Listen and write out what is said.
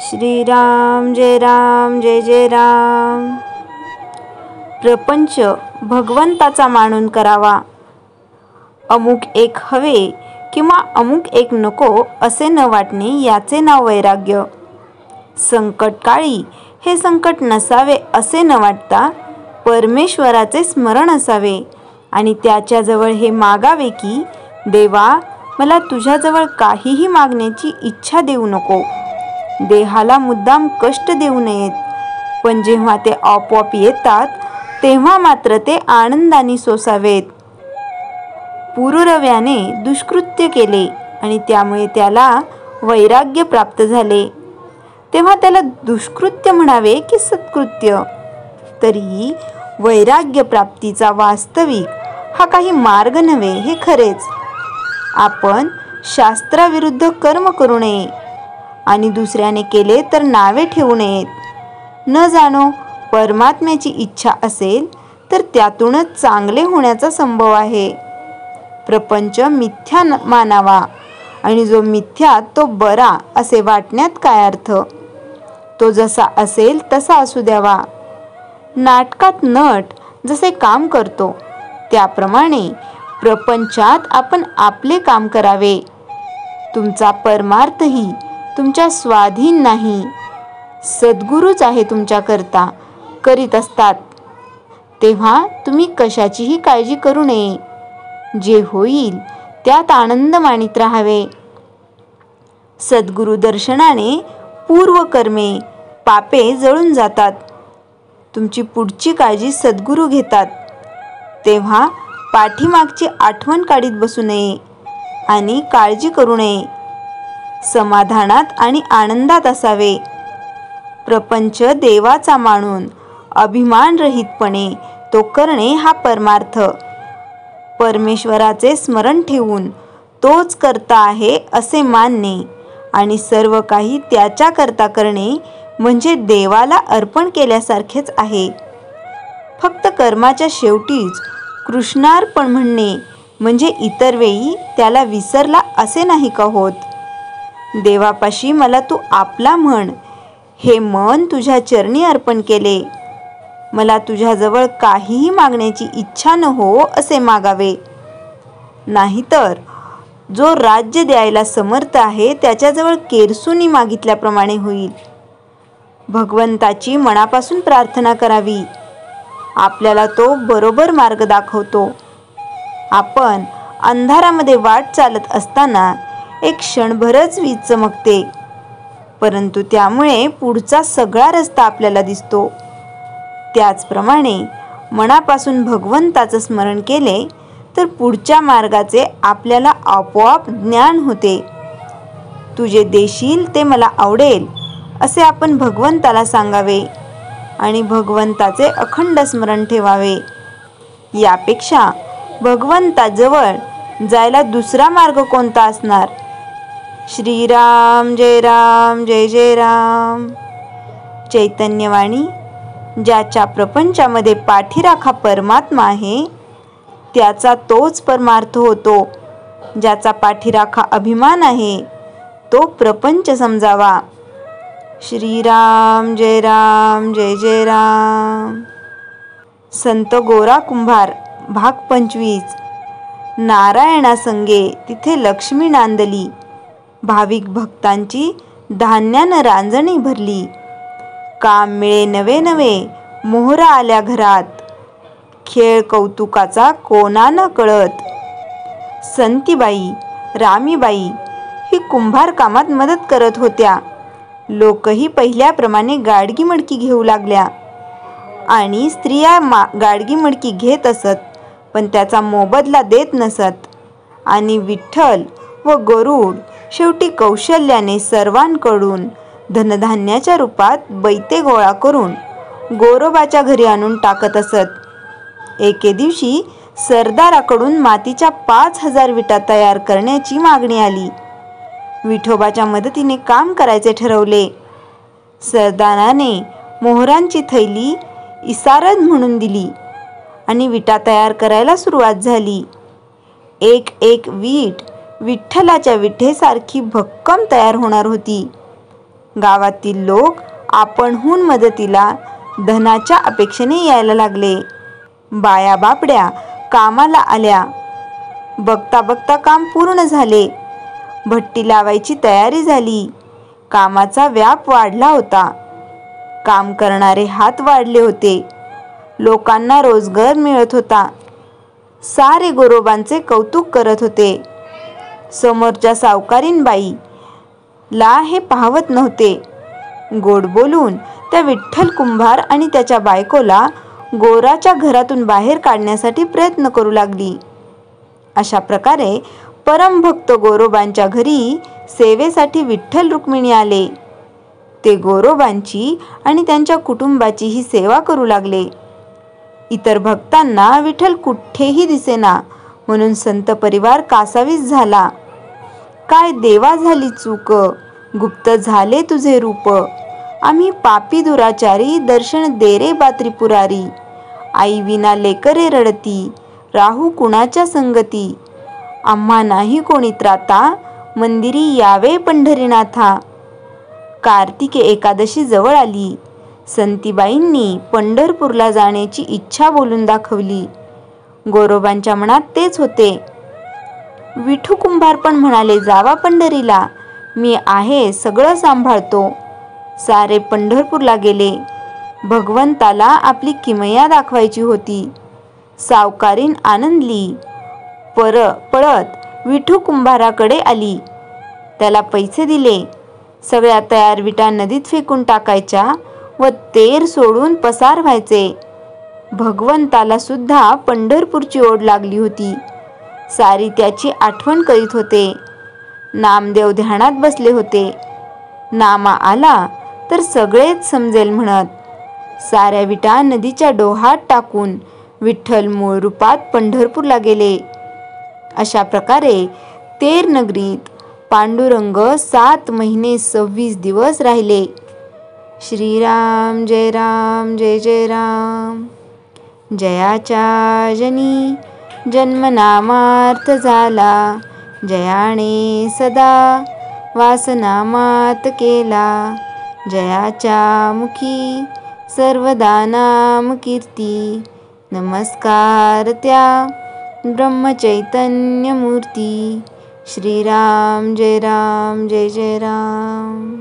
श्रीराम जय जय राम। प्रपंच भगवंताचा मानून करावा. अमुक एक हवे किंवा अमुक एक नको असे न वाटणे याचे नाव वैराग्य. संकटकाळी हे संकट नसावे असे न वाटता परमेश्वराचे स्मरण असावे आणि त्याच्याजवळ हे मागावे की देवा, मला तुझ्याजवळ काहीही मागण्याची इच्छा देऊ नको. देहाला मुद्दाम कष्ट देऊ नयेत, पण जेव्हा ते आपोआप येतात तेव्हा मात्र ते आनंदाने सोसावेत. पुरुरव्याने दुष्कृत्य केले आणि त्यामुळे त्याला वैराग्य प्राप्त झाले, तेव्हा त्याला दुष्कृत्य म्हणावे की सत्कृत्य? तरीही वैराग्य प्राप्तीचा वास्तविक हा काही मार्ग नव्हे हे खरेच. आपण शास्त्राविरुद्ध कर्म करू नये आणि दुसऱ्याने केले तर नावे ठेवू नयेत. न जाणो परमात्म्याची इच्छा असेल तर त्यातूनच चांगले होण्याचा संभव आहे. प्रपंच मिथ्या मानावा आणि जो मिथ्या तो बरा असे वाटण्यात काय अर्थ? तो जसा असेल तसा असू द्यावा. नाटकात नट जसे काम करतो त्याप्रमाणे प्रपंचात आपण आपले काम करावे. तुमचा परमार्थही तुमच्या स्वाधीन नाही, सद्गुरूच आहे तुमच्याकरता करीत असतात. तेव्हा तुम्ही कशाचीही काळजी करू नये. जे होईल त्यात आनंद मानित राहावे. सद्गुरु दर्शनाने पूर्वकर्मे पापे जळून जातात. तुमची पुढची काळजी सद्गुरू घेतात. तेव्हा पाठीमागची आठवण काढीत बसू नये आणि काळजी करू नये. समाधानात आणि आनंदात असावे. प्रपंच देवाचा मानून अभिमानरहितपणे तो करणे हा परमार्थ. परमेश्वराचे स्मरण ठेवून तोच करता आहे असे मानणे आणि सर्व काही त्याच्याकरता करणे म्हणजे देवाला अर्पण केल्यासारखेच आहे. फक्त कर्माच्या शेवटीच कृष्णार्पण म्हणणे म्हणजे इतर वेळी त्याला विसरला असे नाही का होत? देवापाशी मला तू आपला म्हण, हे मन तुझ्या चरणी अर्पण केले. मला तुझ्याजवळ काहीही मागण्याची इच्छा न हो असे मागावे. नाहीतर जो राज्य द्यायला समर्थ आहे त्याच्याजवळ केरसुनी मागितल्याप्रमाणे होईल. भगवंताची मनापासून प्रार्थना करावी. आपल्याला तो बरोबर मार्ग दाखवतो. आपण अंधारामध्ये वाट चालत असताना एक क्षणभरच वीज चमकते, परंतु त्यामुळे पुढचा सगळा रस्ता आपल्याला दिसतो. त्याचप्रमाणे मनापासून भगवंताचं स्मरण केले तर पुढच्या मार्गाचे आपल्याला आपोआप ज्ञान होते. तू जे देशील ते मला आवडेल असे आपण भगवंताला सांगावे आणि भगवंताचे अखंड स्मरण ठेवावे. यापेक्षा भगवंताजवळ जायला दुसरा मार्ग कोणता असणार? श्रीराम जय जय राम. चैतन्यवाणी. ज्याच्या प्रपंचामध्ये पाठीराखा परमात्मा आहे त्याचा तोच परमार्थ होतो. ज्याचा पाठीराखा अभिमान आहे तो प्रपंच समजावा. श्रीराम जय जय राम. संत गोरा कुंभार. भाग 25. नारायणा संगे तिथे लक्ष्मी नांदली. भाविक भक्तांची धान्यानं रांजणी भरली. काम मिळे नवे नवे मोहरा आल्या घरात. खेळ कौतुकाचा कोणा न कळत. संतीबाई रामीबाई ही कुंभार कामात मदत करत होत्या. लोकही पहिल्याप्रमाणे गाडगी मडकी घेऊ लागल्या आणि स्त्रिया गाडगी मडकी घेत असत, पण त्याचा मोबदला देत नसत. आणि विठ्ठल व गरुड शेवटी कौशल्याने सर्वांकडून धनधान्याच्या रूपात बैते गोळा करून गोरोबाच्या घरी आणून टाकत असत. एके दिवशी सरदाराकडून मातीच्या 5000 विटा तयार करण्याची मागणी आली. विठोबाच्या मदतीने काम करायचे ठरवले. सरदाराने मोहरांची थैली इसारद म्हणून दिली आणि विटा तयार करायला सुरुवात झाली. एक एक वीट विठ्ठलाच्या विठेसारखी भक्कम तयार होणार होती. गावातील लोक आपणहून मदतीला धनाच्या अपेक्षेने यायला लागले. बाया बापड्या कामाला आल्या. बघता बघता काम पूर्ण झाले. भट्टी लावायची तयारी झाली. कामाचा व्याप वाढला होता. काम करणारे हात वाढले होते. लोकांना रोजगार मिळत होता. सारे गोरोबांचे कौतुक करत होते. समोरच्या सावकारीणबाई ला हे पाहवत नव्हते. गोड बोलून त्या विठ्ठल कुंभार आणि त्याच्या बायकोला गोराच्या घरातून बाहेर काढण्यासाठी प्रयत्न करू लागली. अशा प्रकारे परमभक्त गोरोबांच्या घरी सेवेसाठी विठ्ठल रुक्मिणी आले. ते गोरोबांची आणि त्यांच्या कुटुंबाचीही सेवा करू लागले. इतर भक्तांना विठ्ठल कुठेही दिसेना, म्हणून संत परिवार कासावीस झाला. काय देवा झाली चूक, गुप्त झाले तुझे रूप. आम्ही पापी दुराचारी, दर्शन दे रे बा त्रिपुरारी. आई विना लेकरे रडती, राहू कुणाच्या संगती. आम्हा नाही कोणी त्राता, मंदिरी यावे पंढरीनाथा. कार्तिके एकादशी जवळ आली. संतीबाईंनी पंढरपूरला जाण्याची इच्छा बोलून दाखवली. गोरोबांच्या मनात तेच होते. विठू कुंभार पण म्हणाले, जावा पंढरीला, मी आहे, सगळं सांभाळतो. सारे पंढरपूरला गेले. भगवंताला आपली किमया दाखवायची होती. सावकारीण आनंदली. पळत विठू कुंभाराकडे आली. त्याला पैसे दिले. सगळ्या तयार विटा नदीत फेकून टाकायच्या व तेर सोडून पसार व्हायचे. भगवंताला सुद्धा पंढरपूरची ओढ लागली होती. सारी त्याची आठवण करीत होते. नामदेव ध्यानात बसले होते. नामा आला तर सगळेच समजेल म्हणत साऱ्या विटा नदीच्या डोहात टाकून विठ्ठल मूळ रूपात पंढरपूरला गेले. अशा प्रकारे तेर नगरीत पांडुरंग 7 महिने 26 दिवस राहिले. श्रीराम जय राम जय जय राम. जयाच्या जनी जन्मनामार्थ झाला. जयाने सदा वासनामात केला. जयाच्या मुखी सर्वदा नाम कीर्ती. नमस्कार त्या ब्रह्मचैतन्य मूर्ती. श्रीराम जय राम जय जय राम.